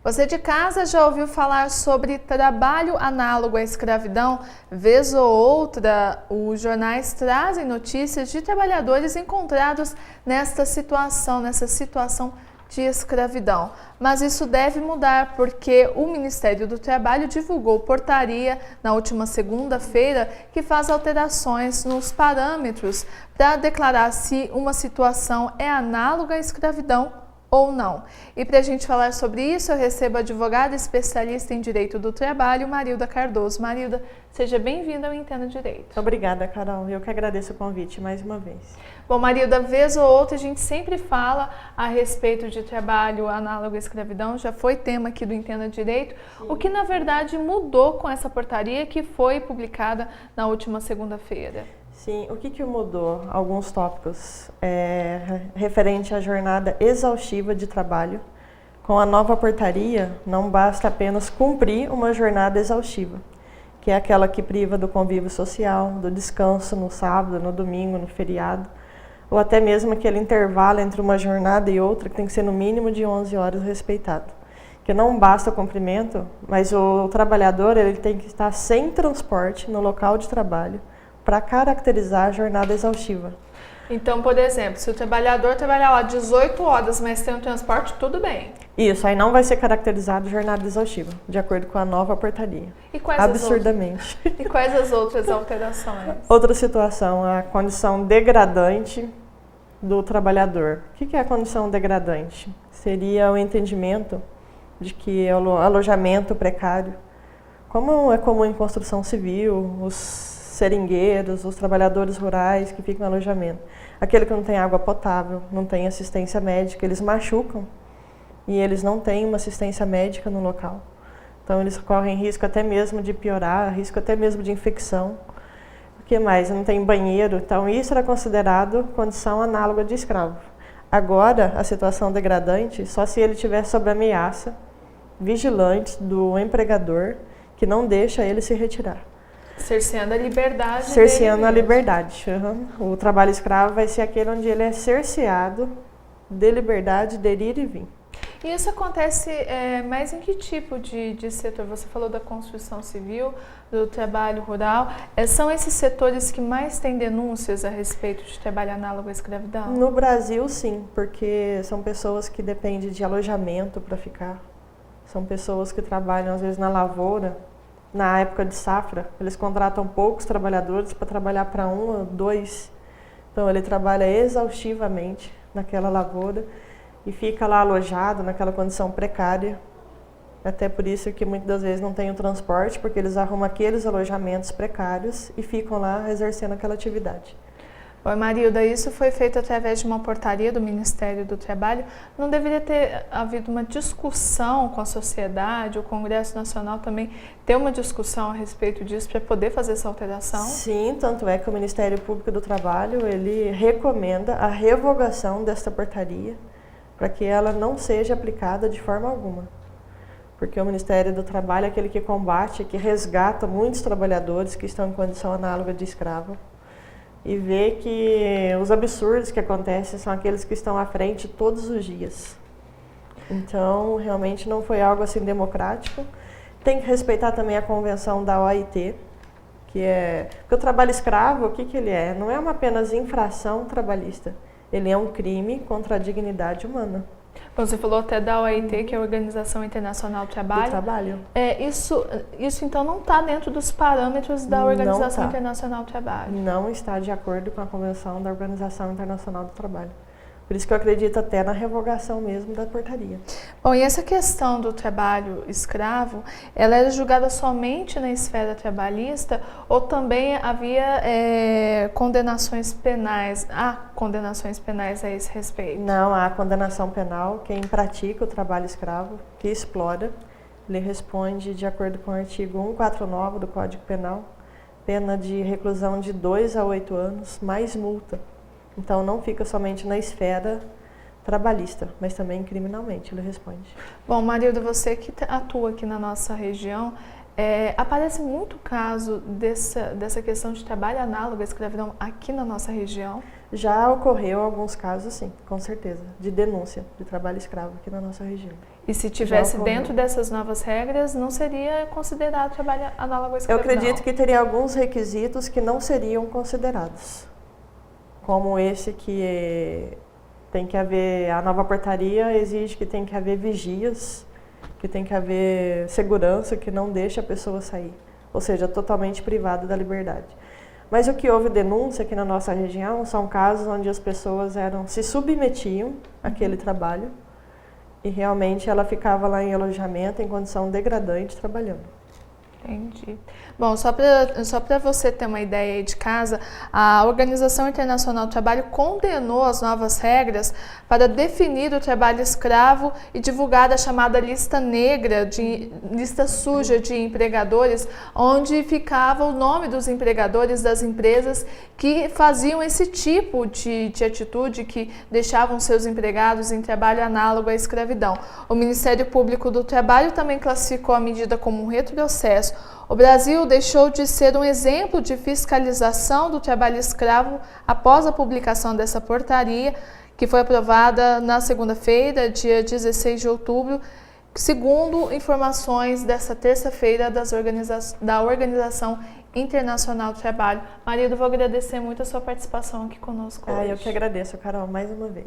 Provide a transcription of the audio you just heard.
Você de casa já ouviu falar sobre trabalho análogo à escravidão? Vez ou outra, os jornais trazem notícias de trabalhadores encontrados nessa situação de escravidão. Mas isso deve mudar porque o Ministério do Trabalho divulgou portaria na última segunda-feira que faz alterações nos parâmetros para declarar se uma situação é análoga à escravidão ou não. E para a gente falar sobre isso, eu recebo a advogada especialista em Direito do Trabalho, Marilda Cardoso. Marilda, seja bem-vinda ao Entenda Direito. Obrigada, Carol. Eu que agradeço o convite mais uma vez. Bom, Marilda, vez ou outra a gente sempre fala a respeito de trabalho análogo à escravidão, já foi tema aqui do Entenda Direito, o que na verdade mudou com essa portaria que foi publicada na última segunda-feira. Sim, o que mudou? Alguns tópicos referente à jornada exaustiva de trabalho. Com a nova portaria, não basta apenas cumprir uma jornada exaustiva, que é aquela que priva do convívio social, do descanso no sábado, no domingo, no feriado, ou até mesmo aquele intervalo entre uma jornada e outra, que tem que ser no mínimo de 11 horas respeitado. Que não basta o cumprimento, mas o trabalhador ele tem que estar sem transporte no local de trabalho, para caracterizar a jornada exaustiva. Então, por exemplo, se o trabalhador trabalhar lá 18 horas, mas tem um transporte, tudo bem. Isso, aí não vai ser caracterizado jornada exaustiva, de acordo com a nova portaria. E quais absurdamente. E quais as outras alterações? Outra situação, a condição degradante do trabalhador. O que é a condição degradante? Seria o entendimento de que é o alojamento precário, como é comum em construção civil, os seringueiros, os trabalhadores rurais que ficam em alojamento. Aquele que não tem água potável, não tem assistência médica, eles machucam e eles não têm uma assistência médica no local. Então eles correm risco até mesmo de piorar, risco até mesmo de infecção. O que mais? Não tem banheiro. Então isso era considerado condição análoga de escravo. Agora, a situação degradante, só se ele estiver sob ameaça vigilante do empregador que não deixa ele se retirar. Cerceando a liberdade. Cerceando a liberdade. O trabalho escravo vai ser aquele onde ele é cerceado de liberdade de ir e vir. E isso acontece mais em que tipo de setor? Você falou da construção civil, do trabalho rural. São esses setores que mais têm denúncias a respeito de trabalho análogo à escravidão? No Brasil, sim, porque são pessoas que dependem de alojamento para ficar. São pessoas que trabalham, às vezes, na lavoura. Na época de safra, eles contratam poucos trabalhadores para trabalhar para 1 ou 2. Então, ele trabalha exaustivamente naquela lavoura e fica lá alojado naquela condição precária. Até por isso que muitas das vezes não tem o transporte, porque eles arrumam aqueles alojamentos precários e ficam lá exercendo aquela atividade. Oi, Marilda, isso foi feito através de uma portaria do Ministério do Trabalho. Não deveria ter havido uma discussão com a sociedade, o Congresso Nacional também ter uma discussão a respeito disso para poder fazer essa alteração? Sim, tanto é que o Ministério Público do Trabalho, ele recomenda a revogação desta portaria para que ela não seja aplicada de forma alguma. Porque o Ministério do Trabalho é aquele que combate, que resgata muitos trabalhadores que estão em condição análoga de escravo. E vê que os absurdos que acontecem são aqueles que estão à frente todos os dias. Então, realmente não foi algo assim democrático. Tem que respeitar também a convenção da OIT, que é... Porque o trabalho escravo, o que ele é? Não é uma apenas infração trabalhista. Ele é um crime contra a dignidade humana. Bom, você falou até da OIT, que é a Organização Internacional do Trabalho. Do trabalho. Isso então não está dentro dos parâmetros da Organização Internacional do Trabalho. Não está de acordo com a Convenção da Organização Internacional do Trabalho. Por isso que eu acredito até na revogação mesmo da portaria. Bom, e essa questão do trabalho escravo, ela era julgada somente na esfera trabalhista ou também havia condenações penais? Há condenações penais a esse respeito? Não, há condenação penal. Quem pratica o trabalho escravo, que explora, ele responde de acordo com o artigo 149 do Código Penal, pena de reclusão de 2 a 8 anos, mais multa. Então, não fica somente na esfera trabalhista, mas também criminalmente ele responde. Bom, Marilda, você que atua aqui na nossa região, Aparece muito caso dessa questão de trabalho análogo à escravidão aqui na nossa região? Já ocorreu alguns casos, sim, com certeza, de denúncia de trabalho escravo aqui na nossa região. E se tivesse dentro dessas novas regras, não seria considerado trabalho análogo à escravidão? Eu acredito que teria alguns requisitos que não seriam considerados, como esse que tem que haver, a nova portaria exige que tem que haver vigias, que tem que haver segurança que não deixa a pessoa sair, ou seja, totalmente privada da liberdade. Mas o que houve denúncia aqui na nossa região são casos onde as pessoas se submetiam àquele trabalho e realmente ela ficava lá em alojamento, em condição degradante, trabalhando. Entendi. Bom, só para você ter uma ideia aí de casa, a Organização Internacional do Trabalho condenou as novas regras para definir o trabalho escravo e divulgar a chamada lista negra, lista suja de empregadores, onde ficava o nome dos empregadores das empresas que faziam esse tipo de atitude, que deixavam seus empregados em trabalho análogo à escravidão. O Ministério Público do Trabalho também classificou a medida como um retrocesso. O Brasil deixou de ser um exemplo de fiscalização do trabalho escravo após a publicação dessa portaria, que foi aprovada na segunda-feira, dia 16 de outubro, segundo informações dessa terça-feira da Organização Internacional do Trabalho. Marido, vou agradecer muito a sua participação aqui conosco hoje. Eu que agradeço, Carol, mais uma vez.